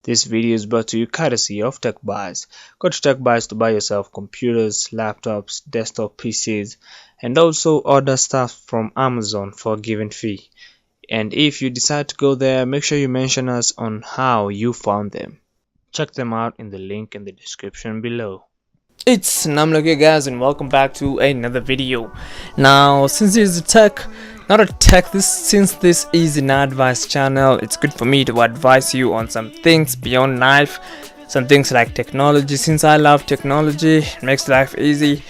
This video is brought to you courtesy of TechBuys. Go to TechBuys to buy yourself computers, laptops, desktop PCs, and also order stuff from Amazon for a given fee. And if you decide to go there, make sure you mention us on how you found them. Check them out in the link in the description below. It's Namlook here guys, and welcome back to another video. Now, since this is since this is an advice channel, it's good for me to advise you on some things beyond life, some things like technology. Since I love technology, it makes life easy.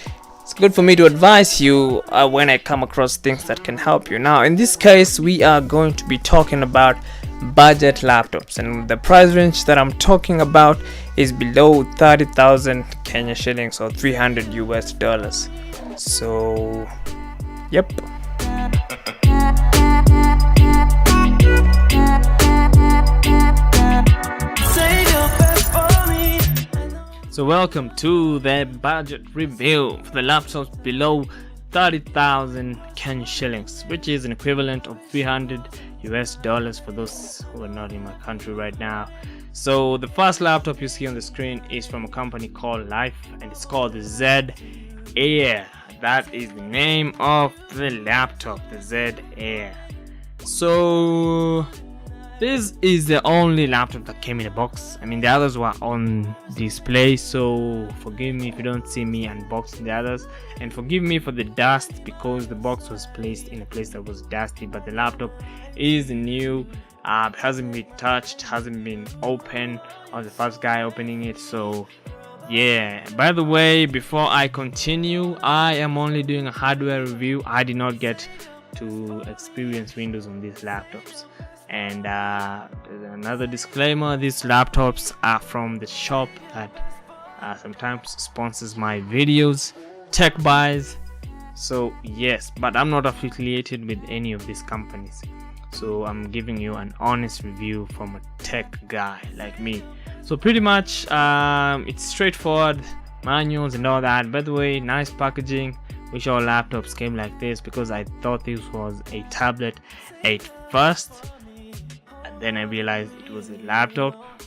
It's good for me to advise you when I come across things that can help you. Now, in this case, we are going to be talking about budget laptops, and the price range that I'm talking about is below 30,000 Kenya shillings or 300 US dollars. So, yep. So welcome to the budget review for the laptops below 30,000 Kenya shillings, which is an equivalent of 300 US dollars for those who are not in my country right now. So the first laptop you see on the screen is from a company called Life, and it's called the Z Air. That is the name of the laptop, the Z Air. So this is the only laptop that came in a box. I mean, the others were on display, so forgive me if you don't see me unboxing the others, and forgive me for the dust because the box was placed in a place that was dusty. But the laptop is new, hasn't been touched, hasn't been opened. I was the first guy opening it, so yeah. By the way, before I continue, I am only doing a hardware review. I did not get to experience Windows on these laptops. And another disclaimer, these laptops are from the shop that sometimes sponsors my videos, TechBuys. So yes, but I'm not affiliated with any of these companies, so I'm giving you an honest review from a tech guy like me. So pretty much it's straightforward, manuals and all that. By the way, nice packaging. Wish all laptops came like this, because I thought this was a tablet at first, then I realized it was a laptop.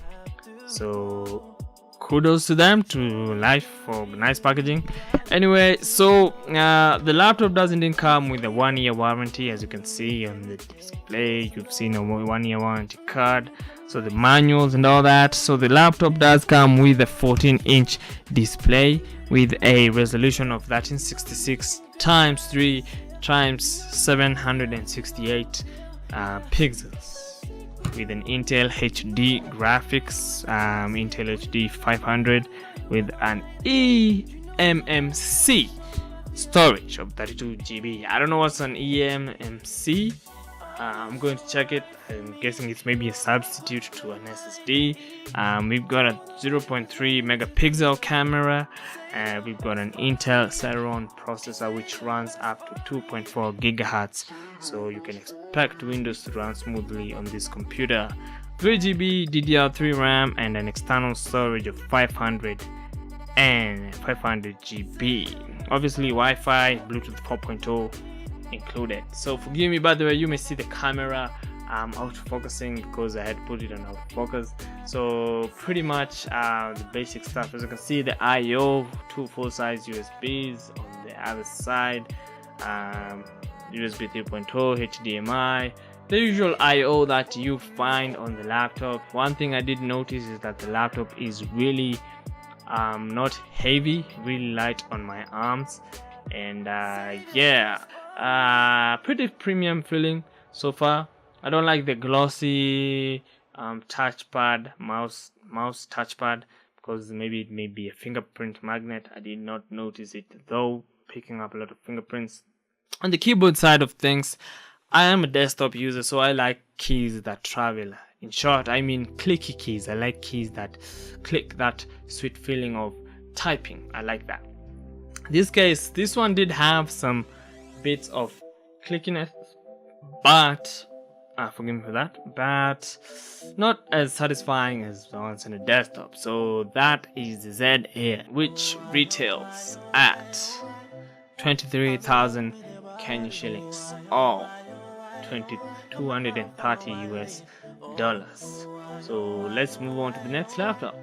So kudos to them, to Life, for nice packaging. Anyway, so the laptop doesn't come with a 1-year warranty, as you can see on the display. You've seen a 1-year warranty card, so the manuals and all that. So the laptop does come with a 14-inch display with a resolution of 1366 x 3 x 768 pixels, with an Intel HD graphics, Intel HD 500, with an eMMC storage of 32 GB. I don't know what's an eMMC. I'm going to check it. I'm guessing it's maybe a substitute to an SSD. We've got a 0.3 megapixel camera. We've got an Intel Celeron processor which runs up to 2.4 gigahertz. So you can expect Windows to run smoothly on this computer. 3GB DDR3 RAM and an external storage of 500 GB. Obviously Wi-Fi, Bluetooth 4.0 included. So forgive me, by the way, you may see the camera out focusing because I had put it on autofocus. So pretty much the basic stuff. As you can see, the I/O, 2 full-size USBs on the other side, USB 3.0, HDMI, the usual I/O that you find on the laptop. One thing I did notice is that the laptop is really not heavy, really light on my arms, and yeah, pretty premium feeling so far. I don't like the glossy touchpad, mouse touchpad, because maybe it may be a fingerprint magnet. I did not notice it though, picking up a lot of fingerprints. On the keyboard side of things, I am a desktop user, so I like keys that travel. In short, I mean clicky keys. I like keys that click, that sweet feeling of typing. I like that. In this case, this one did have some bits of clickiness, but forgive me for that, but not as satisfying as the ones in a desktop. So that is the Z Air, which retails at 23,000 Kenya shillings or 230 US dollars. So let's move on to the next laptop.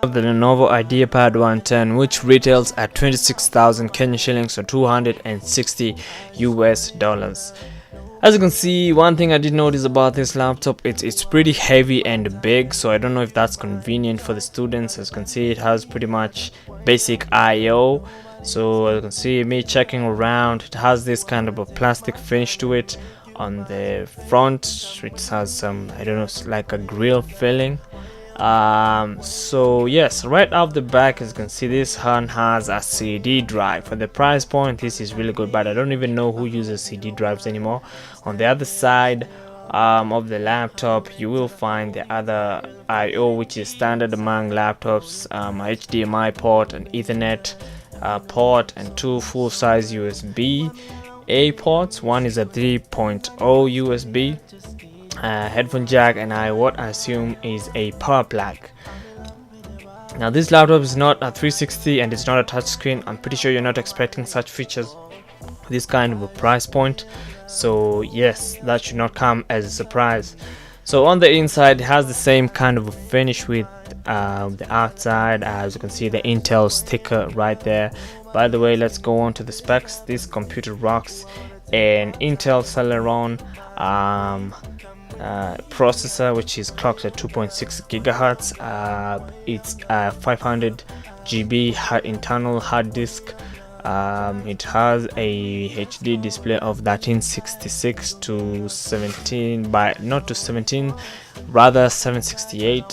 The Lenovo IdeaPad 110, which retails at 26,000 Kenyan shillings or 260 US dollars. As you can see, one thing I did notice about this laptop, it's pretty heavy and big, so I don't know if that's convenient for the students. As you can see, it has pretty much basic I/O. So as you can see, me checking around, it has this kind of a plastic finish to it. On the front, it has some, I don't know, like a grill filling. So yes, right off the back, as you can see, this one has a CD drive. For the price point, this is really good, but I don't even know who uses CD drives anymore. On the other side of the laptop, you will find the other I/O, which is standard among laptops, HDMI port, an Ethernet port, and two full-size USB-A ports. One is a 3.0 USB headphone jack, and what I assume is a power plug. Now this laptop is not a 360 and it's not a touchscreen. I'm pretty sure you're not expecting such features this kind of a price point, so yes, that should not come as a surprise. So on the inside, it has the same kind of a finish with the outside. As you can see, the Intel sticker right there. By the way, let's go on to the specs. This computer rocks an Intel Celeron processor, which is clocked at 2.6 gigahertz. It's 500 GB internal hard disk. It has a HD display of 1366 to 17 by not to 17, rather 768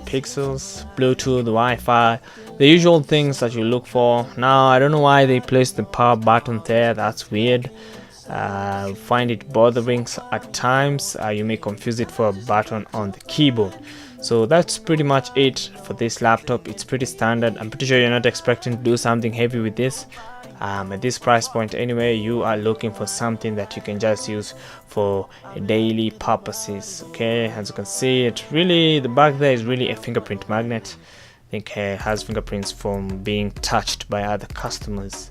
pixels. Bluetooth, Wi-Fi, the usual things that you look for. Now I don't know why they placed the power button there. That's weird. Find it bothering at times. You may confuse it for a button on the keyboard. So that's pretty much it for this laptop. It's pretty standard. I'm pretty sure you're not expecting to do something heavy with this. At this price point anyway, you are looking for something that you can just use for daily purposes. Okay, as you can see, it really, the back there is really a fingerprint magnet. I think it has fingerprints from being touched by other customers.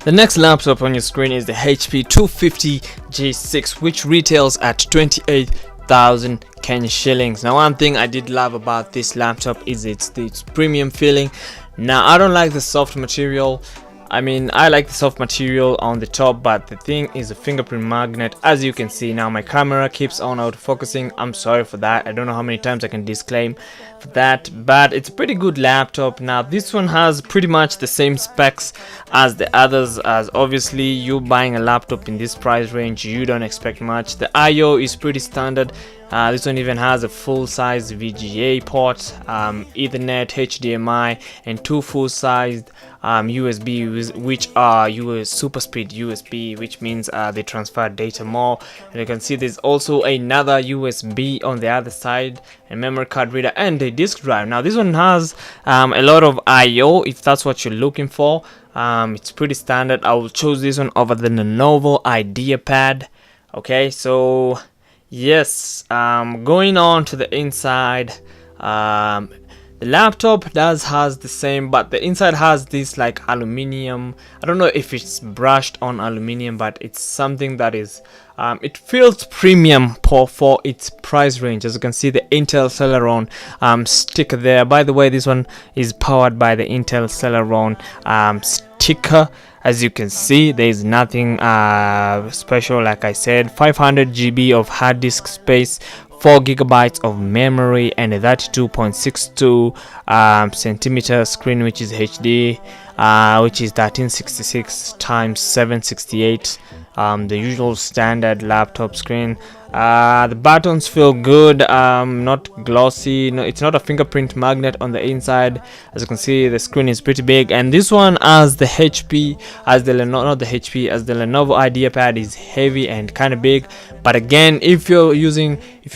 The next laptop on your screen is the HP 250 G6, which retails at 28,000 Kenyan shillings. Now, one thing I did love about this laptop is its premium feeling. Now, I don't like the soft material. I mean, I like the soft material on the top, but the thing is a fingerprint magnet. As you can see now, my camera keeps on out focusing. I'm sorry for that. I don't know how many times I can disclaim for that, but it's a pretty good laptop. Now this one has pretty much the same specs as the others, as obviously you buying a laptop in this price range, you don't expect much. The I/O is pretty standard. This one even has a full-size VGA port, Ethernet, HDMI, and two full-sized USB, which are super speed USB, which means they transfer data more. And you can see there's also another USB on the other side, a memory card reader, and a disk drive. Now this one has a lot of I/O if that's what you're looking for. It's pretty standard. I will choose this one over the Lenovo IdeaPad. Okay, so yes, going on to the inside, the laptop has the same, but the inside has this like aluminum. I don't know if it's brushed on aluminum, but it's something that is it feels premium for its price range. As you can see, the Intel Celeron sticker there. By the way, this one is powered by the Intel Celeron sticker. As you can see, there is nothing special. Like I said, 500 GB of hard disk space, 4 GB of memory, and a 32.62 centimeter screen, which is HD, which is 1366 times 768, the usual standard laptop screen. The buttons feel good, not glossy. No, it's not a fingerprint magnet on the inside. As you can see, the screen is pretty big, and this one, as the Lenovo IdeaPad, is heavy and kind of big. But again, if you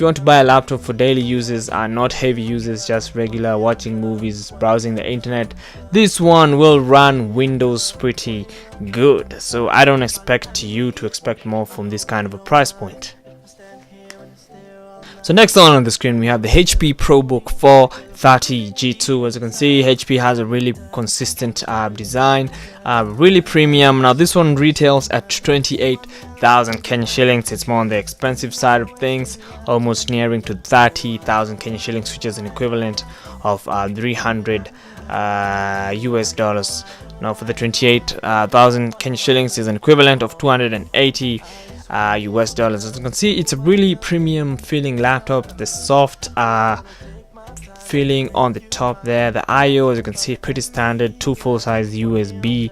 want to buy a laptop for daily uses and not heavy uses, just regular watching movies, browsing the internet, this one will run Windows pretty good. So I don't expect you to expect more from this kind of a price point. So next on the screen we have the HP ProBook 430 G2. As you can see, HP has a really consistent design, really premium. Now this one retails at 28,000 Kenya shillings. It's more on the expensive side of things, almost nearing to 30,000 Kenya shillings, which is an equivalent of 300 US dollars. Now for the 28,000 Kenya shillings is an equivalent of 280 US dollars. As you can see, it's a really premium feeling laptop. The soft feeling on the top there. The IO, as you can see, pretty standard. Two full-size USB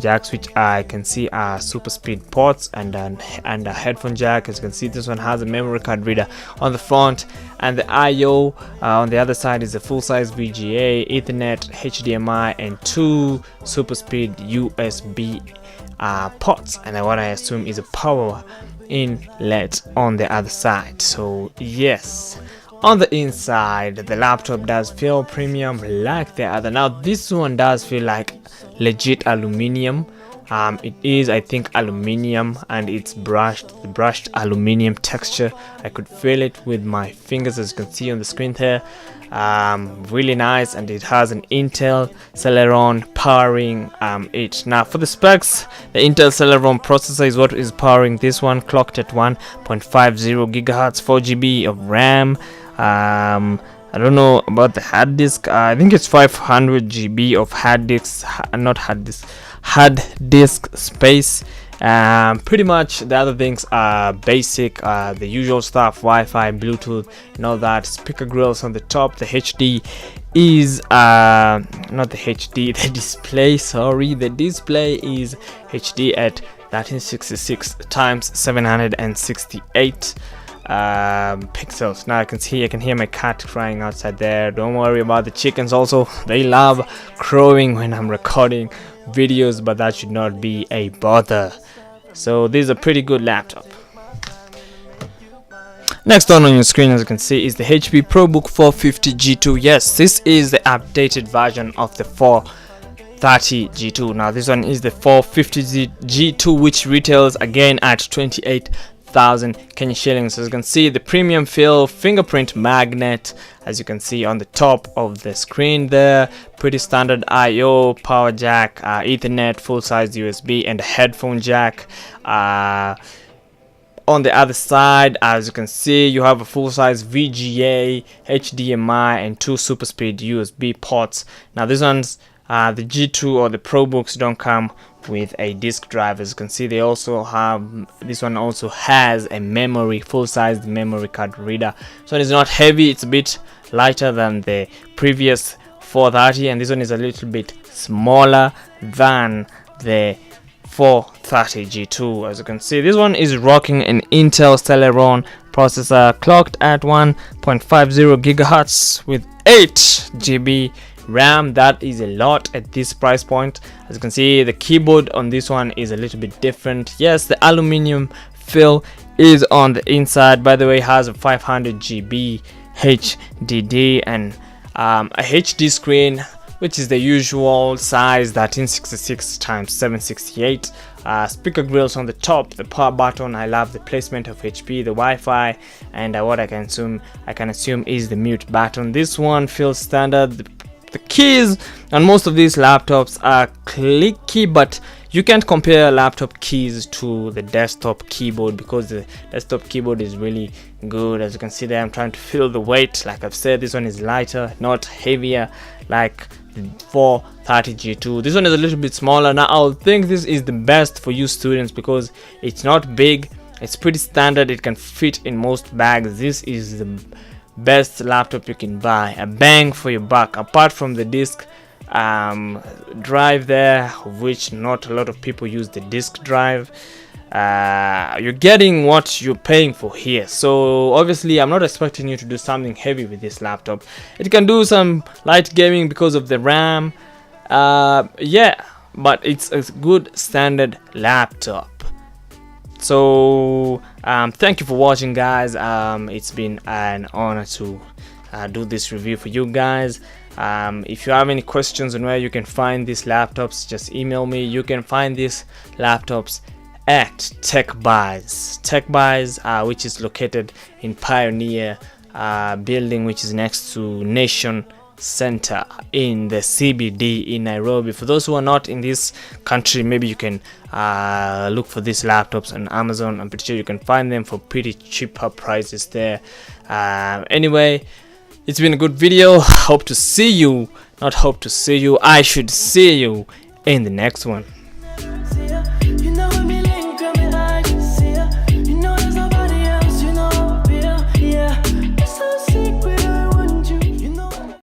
jacks, which I can see are super speed ports, and a headphone jack. As you can see, this one has a memory card reader on the front, and the IO on the other side is a full-size VGA, Ethernet, HDMI, and two super speed USB ports, and what I assume is a power inlet on the other side. So yes, on the inside the laptop does feel premium like the other. Now this one does feel like legit aluminium. It is, I think, aluminium, and it's the brushed aluminium texture. I could feel it with my fingers, as you can see on the screen there. Really nice, and it has an Intel Celeron powering it. Now for the specs, the Intel Celeron processor is what is powering this one, clocked at 1.50 gigahertz, 4 GB of RAM. I don't know about the hard disk. I think it's 500 GB of hard disk space. Pretty much the other things are basic, the usual stuff, Wi-Fi, Bluetooth, and all that. Speaker grills on the top. The HD is not the HD, the display, sorry, the display is HD at 1366 times 768 pixels. Now I can hear my cat crying outside there. Don't worry about the chickens also, they love crowing when I'm recording videos, but that should not be a bother. So this is a pretty good laptop. Next on your screen, as you can see, is the HP ProBook 450 G2. Yes, this is the updated version of the 430 G2. Now this one is the 450 G2, which retails again at 28,000 Kenya shillings. As you can see, the premium feel fingerprint magnet, as you can see on the top of the screen there. Pretty standard IO, power jack, Ethernet, full-size USB, and a headphone jack. On the other side, as you can see, you have a full-size VGA, HDMI, and two super speed USB ports. Now this one's the G2 or the ProBooks don't come with a disk drive. As you can see, they also have, this one also has a memory, full-size memory card reader. So it's not heavy, it's a bit lighter than the previous 430, and this one is a little bit smaller than the 430 G2. As you can see, this one is rocking an Intel Celeron processor, clocked at 1.50 gigahertz with 8 GB RAM. That is a lot at this price point. As you can see, the keyboard on this one is a little bit different. Yes, the aluminium fill is on the inside. By the way, it has a 500 GB HDD and a HD screen, which is the usual size, 1366 times 768. Speaker grills on the top, the power button. I love the placement of HP, the Wi-Fi, and what I can assume is the mute button. This one feels standard. The keys on most of these laptops are clicky, but you can't compare laptop keys to the desktop keyboard, because the desktop keyboard is really good. As you can see there, I'm trying to feel the weight. Like I've said, this one is lighter, not heavier like the 430 G2. This one is a little bit smaller. Now I'll think this is the best for you students because it's not big, it's pretty standard, it can fit in most bags. This is the best laptop you can buy, a bang for your buck. Apart from the disk drive there, of which not a lot of people use the disk drive, you're getting what you're paying for here. So obviously I'm not expecting you to do something heavy with this laptop. It can do some light gaming because of the RAM, yeah, but it's a good standard laptop. So thank you for watching, guys. It's been an honor to do this review for you guys. If you have any questions on where you can find these laptops, just email me. You can find these laptops at Tech Buys. Tech Buys, which is located in Pioneer building, which is next to Nation Center in the CBD in Nairobi. For those who are not in this country, maybe you can look for these laptops on Amazon. I'm pretty sure you can find them for pretty cheaper prices there. Anyway, it's been a good video. I should see you in the next one.